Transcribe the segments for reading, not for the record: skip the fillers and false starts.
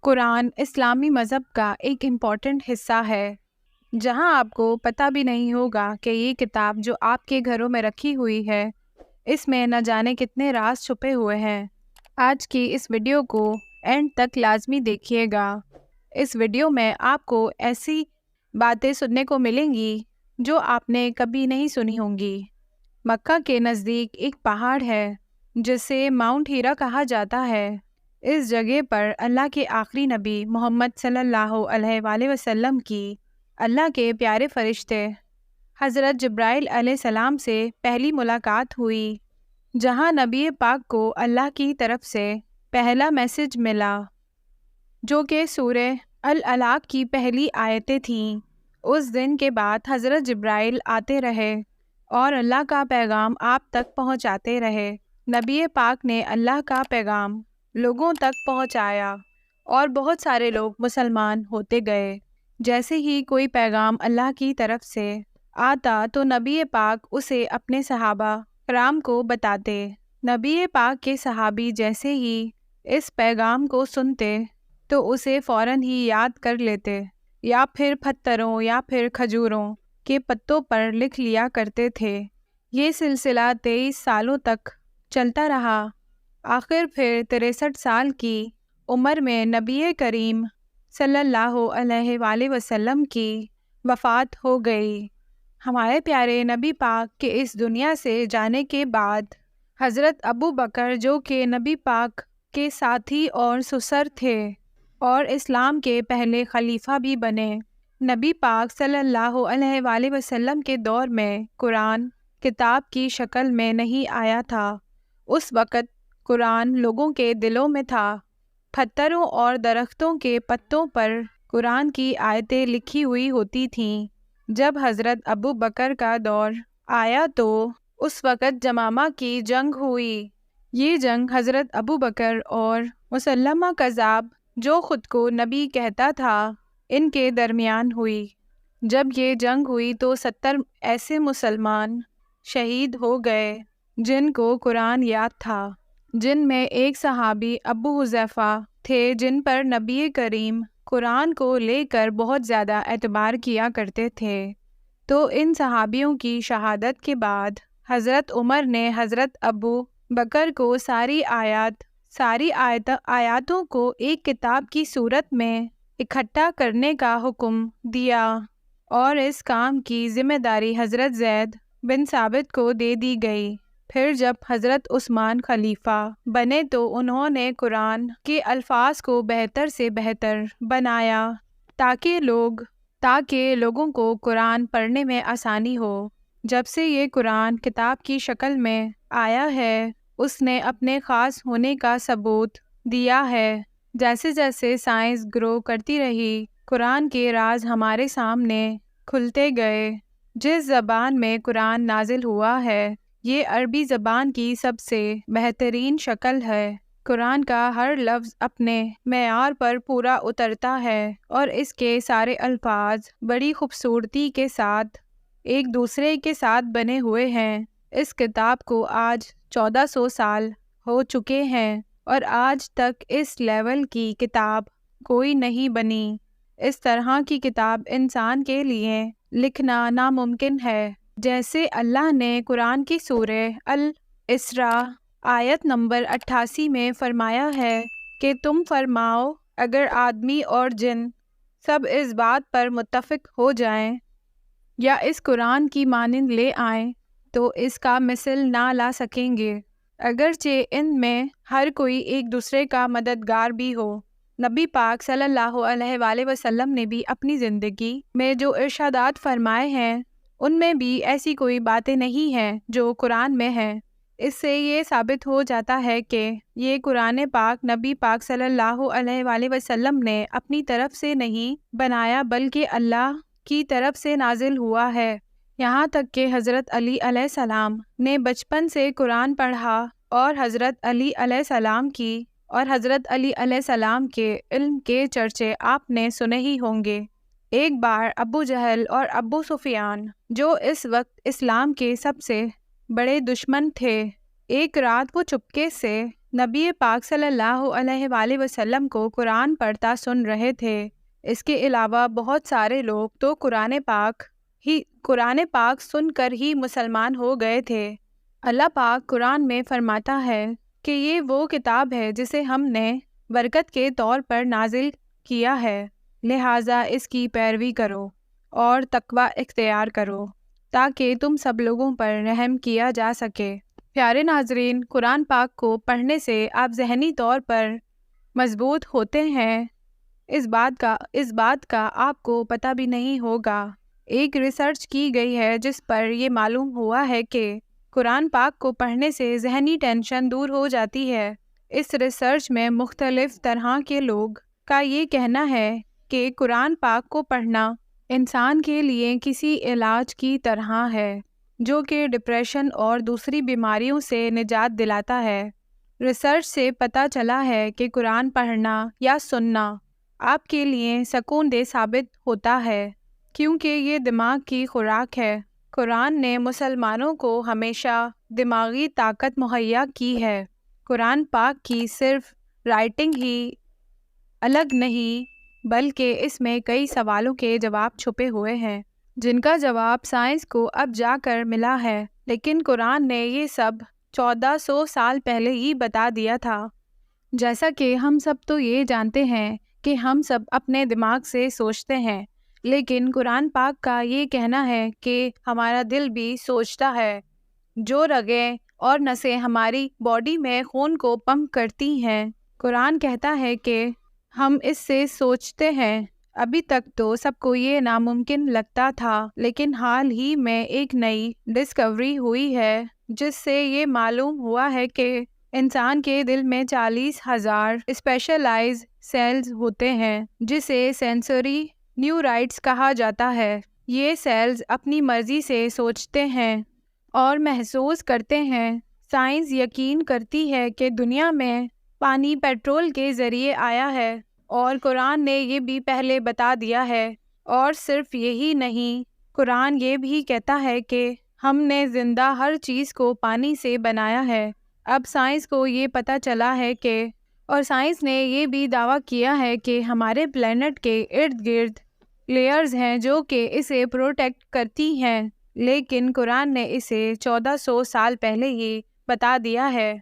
قرآن اسلامی مذہب کا ایک امپورٹنٹ حصہ ہے، جہاں آپ کو پتہ بھی نہیں ہوگا کہ یہ کتاب جو آپ کے گھروں میں رکھی ہوئی ہے، اس میں نہ جانے کتنے راز چھپے ہوئے ہیں۔ آج کی اس ویڈیو کو اینڈ تک لازمی دیکھیے گا۔ اس ویڈیو میں آپ کو ایسی باتیں سننے کو ملیں گی جو آپ نے کبھی نہیں سنی ہوں گی۔ مکہ کے نزدیک ایک پہاڑ ہے جسے ماؤنٹ ہیرا کہا جاتا ہے۔ اس جگہ پر اللہ کے آخری نبی محمد صلی اللہ علیہ وآلہ وسلم کی اللہ کے پیارے فرشتے حضرت جبرائیل علیہ السلام سے پہلی ملاقات ہوئی، جہاں نبی پاک کو اللہ کی طرف سے پہلا میسج ملا، جو کہ سورہ العلاق کی پہلی آیتیں تھیں۔ اس دن کے بعد حضرت جبرائیل آتے رہے اور اللہ کا پیغام آپ تک پہنچاتے رہے۔ نبی پاک نے اللہ کا پیغام لوگوں تک پہنچایا اور بہت سارے لوگ مسلمان ہوتے گئے۔ جیسے ہی کوئی پیغام اللہ کی طرف سے آتا تو نبی پاک اسے اپنے صحابہ کرام کو بتاتے۔ نبی پاک کے صحابی جیسے ہی اس پیغام کو سنتے تو اسے فوراً ہی یاد کر لیتے، یا پھر پتھروں یا پھر کھجوروں کے پتوں پر لکھ لیا کرتے تھے۔ یہ سلسلہ 23 سالوں تک چلتا رہا۔ آخر پھر 63 سال کی عمر میں نبی کریم صلی اللہ علیہ وآلہ وسلم کی وفات ہو گئی۔ ہمارے پیارے نبی پاک کے اس دنیا سے جانے کے بعد حضرت ابو بکر، جو کہ نبی پاک کے ساتھی اور سسر تھے اور اسلام کے پہلے خلیفہ بھی بنے، نبی پاک صلی اللہ علیہ وآلہ وسلم کے دور میں قرآن کتاب کی شکل میں نہیں آیا تھا۔ اس وقت قرآن لوگوں کے دلوں میں تھا۔ پتھروں اور درختوں کے پتوں پر قرآن کی آیتیں لکھی ہوئی ہوتی تھیں۔ جب حضرت ابو بکر کا دور آیا تو اس وقت یمامہ کی جنگ ہوئی۔ یہ جنگ حضرت ابو بکر اور مسلمہ کذاب، جو خود کو نبی کہتا تھا، ان کے درمیان ہوئی۔ جب یہ جنگ ہوئی تو 70 ایسے مسلمان شہید ہو گئے جن کو قرآن یاد تھا، جن میں ایک صحابی ابو حذیفہ تھے، جن پر نبی کریم قرآن کو لے کر بہت زیادہ اعتبار کیا کرتے تھے۔ تو ان صحابیوں کی شہادت کے بعد حضرت عمر نے حضرت ابو بکر کو ساری آیاتوں کو ایک کتاب کی صورت میں اکٹھا کرنے کا حکم دیا، اور اس کام کی ذمہ داری حضرت زید بن ثابت کو دے دی گئی۔ پھر جب حضرت عثمان خلیفہ بنے تو انہوں نے قرآن کے الفاظ کو بہتر سے بہتر بنایا تاکہ لوگوں کو قرآن پڑھنے میں آسانی ہو۔ جب سے یہ قرآن کتاب کی شکل میں آیا ہے، اس نے اپنے خاص ہونے کا ثبوت دیا ہے۔ جیسے جیسے سائنس گرو کرتی رہی، قرآن کے راز ہمارے سامنے کھلتے گئے۔ جس زبان میں قرآن نازل ہوا ہے، یہ عربی زبان کی سب سے بہترین شکل ہے۔ قرآن کا ہر لفظ اپنے معیار پر پورا اترتا ہے اور اس کے سارے الفاظ بڑی خوبصورتی کے ساتھ ایک دوسرے کے ساتھ بنے ہوئے ہیں۔ اس کتاب کو آج 1400 سال ہو چکے ہیں اور آج تک اس لیول کی کتاب کوئی نہیں بنی۔ اس طرح کی کتاب انسان کے لیے لکھنا ناممکن ہے۔ جیسے اللہ نے قرآن کی سورہ الاسراء آیت نمبر 88 میں فرمایا ہے کہ تم فرماؤ، اگر آدمی اور جن سب اس بات پر متفق ہو جائیں یا اس قرآن کی مانند لے آئیں تو اس کا مثل نہ لا سکیں گے، اگرچہ ان میں ہر کوئی ایک دوسرے کا مددگار بھی ہو۔ نبی پاک صلی اللہ علیہ وآلہ وسلم نے بھی اپنی زندگی میں جو ارشادات فرمائے ہیں، ان میں بھی ایسی کوئی باتیں نہیں ہیں جو قرآن میں ہیں۔ اس سے یہ ثابت ہو جاتا ہے کہ یہ قرآن پاک نبی پاک صلی اللہ علیہ وآلہ وسلم نے اپنی طرف سے نہیں بنایا، بلکہ اللہ کی طرف سے نازل ہوا ہے۔ یہاں تک کہ حضرت علی علیہ السلام نے بچپن سے قرآن پڑھا اور حضرت علی علیہ السلام کے علم کے چرچے آپ نے سنے ہی ہوں گے۔ ایک بار ابو جہل اور ابو سفیان، جو اس وقت اسلام کے سب سے بڑے دشمن تھے، ایک رات کو چپکے سے نبی پاک صلی اللہ علیہ وآلہ وسلم کو قرآن پڑھتا سن رہے تھے۔ اس کے علاوہ بہت سارے لوگ تو قرآن پاک سن کر ہی مسلمان ہو گئے تھے۔ اللہ پاک قرآن میں فرماتا ہے کہ یہ وہ کتاب ہے جسے ہم نے برکت کے طور پر نازل کیا ہے، لہٰذا اس کی پیروی کرو اور تقوی اختیار کرو تاکہ تم سب لوگوں پر رحم کیا جا سکے۔ پیارے ناظرین، قرآن پاک کو پڑھنے سے آپ ذہنی طور پر مضبوط ہوتے ہیں، اس بات کا آپ کو پتہ بھی نہیں ہوگا۔ ایک ریسرچ کی گئی ہے جس پر یہ معلوم ہوا ہے کہ قرآن پاک کو پڑھنے سے ذہنی ٹینشن دور ہو جاتی ہے۔ اس ریسرچ میں مختلف طرح کے لوگ کا یہ کہنا ہے کہ قرآن پاک کو پڑھنا انسان کے لیے کسی علاج کی طرح ہے جو کہ ڈپریشن اور دوسری بیماریوں سے نجات دلاتا ہے۔ ریسرچ سے پتہ چلا ہے کہ قرآن پڑھنا یا سننا آپ کے لیے سکون دہ ثابت ہوتا ہے کیونکہ یہ دماغ کی خوراک ہے۔ قرآن نے مسلمانوں کو ہمیشہ دماغی طاقت مہیا کی ہے۔ قرآن پاک کی صرف رائٹنگ ہی الگ نہیں بلکہ اس میں کئی سوالوں کے جواب چھپے ہوئے ہیں جن کا جواب سائنس کو اب جا کر ملا ہے، لیکن قرآن نے یہ سب 1400 سال پہلے ہی بتا دیا تھا۔ جیسا کہ ہم سب تو یہ جانتے ہیں کہ ہم سب اپنے دماغ سے سوچتے ہیں، لیکن قرآن پاک کا یہ کہنا ہے کہ ہمارا دل بھی سوچتا ہے۔ جو رگیں اور نسیں ہماری باڈی میں خون کو پمپ کرتی ہیں، قرآن کہتا ہے کہ ہم اس سے سوچتے ہیں۔ ابھی تک تو سب کو یہ ناممکن لگتا تھا، لیکن حال ہی میں ایک نئی ڈسکوری ہوئی ہے جس سے یہ معلوم ہوا ہے کہ انسان کے دل میں 40,000 اسپیشلائز سیلز ہوتے ہیں جسے سینسری نیورائٹس کہا جاتا ہے۔ یہ سیلز اپنی مرضی سے سوچتے ہیں اور محسوس کرتے ہیں۔ سائنس یقین کرتی ہے کہ دنیا میں پانی پیٹرول کے ذریعے آیا ہے اور قرآن نے یہ بھی پہلے بتا دیا ہے۔ اور صرف یہی نہیں، قرآن یہ بھی کہتا ہے کہ ہم نے زندہ ہر چیز کو پانی سے بنایا ہے۔ اب سائنس کو یہ پتہ چلا ہے کہ اور سائنس نے یہ بھی دعویٰ کیا ہے کہ ہمارے پلینٹ کے ارد گرد لیئرز ہیں جو کہ اسے پروٹیکٹ کرتی ہیں، لیکن قرآن نے اسے 1400 سال پہلے ہی بتا دیا ہے۔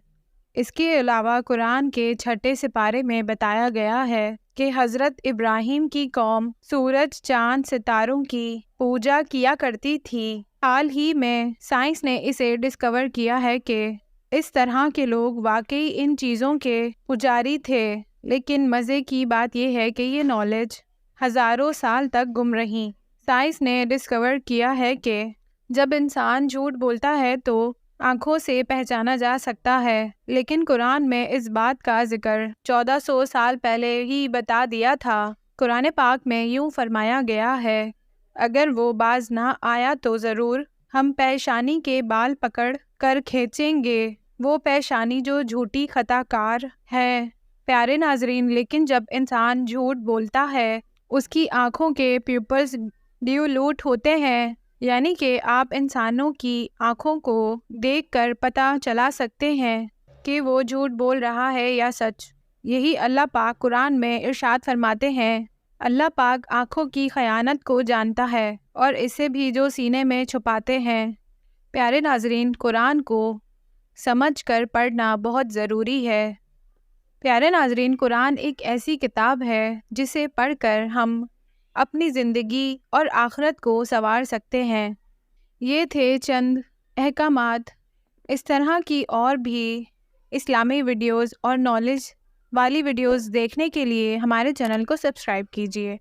اس کے علاوہ قرآن کے 6 سپارے میں بتایا گیا ہے کہ حضرت ابراہیم کی قوم سورج، چاند، ستاروں کی پوجا کیا کرتی تھی۔ حال ہی میں سائنس نے اسے ڈسکور کیا ہے کہ اس طرح کے لوگ واقعی ان چیزوں کے پجاری تھے، لیکن مزے کی بات یہ ہے کہ یہ نالج ہزاروں سال تک گم رہی۔ سائنس نے ڈسکور کیا ہے کہ جب انسان جھوٹ بولتا ہے تو آنکھوں سے پہچانا جا سکتا ہے، لیکن قرآن میں اس بات کا ذکر 1400 سال پہلے ہی بتا دیا تھا۔ قرآن پاک میں یوں فرمایا گیا ہے، اگر وہ باز نہ آیا تو ضرور ہم پیشانی کے بال پکڑ کر کھینچیں گے، وہ پیشانی جو جھوٹی خطا کار ہے۔ پیارے ناظرین، لیکن جب انسان جھوٹ بولتا ہے اس کی آنکھوں کے پیپلز ڈیولوٹ ہوتے ہیں، یعنی کہ آپ انسانوں کی آنکھوں کو دیکھ کر پتہ چلا سکتے ہیں کہ وہ جھوٹ بول رہا ہے یا سچ۔ یہی اللہ پاک قرآن میں ارشاد فرماتے ہیں، اللہ پاک آنکھوں کی خیانت کو جانتا ہے اور اسے بھی جو سینے میں چھپاتے ہیں۔ پیارے ناظرین، قرآن کو سمجھ کر پڑھنا بہت ضروری ہے۔ پیارے ناظرین، قرآن ایک ایسی کتاب ہے جسے پڑھ کر ہم اپنی زندگی اور آخرت کو سنوار سکتے ہیں۔ یہ تھے چند احکامات۔ اس طرح کی اور بھی اسلامی ویڈیوز اور نالج والی ویڈیوز دیکھنے کے لیے ہمارے چینل کو سبسکرائب کیجیے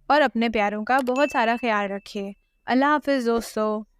اور اپنے پیاروں کا بہت سارا خیال رکھیے۔ اللہ حافظ دوستو۔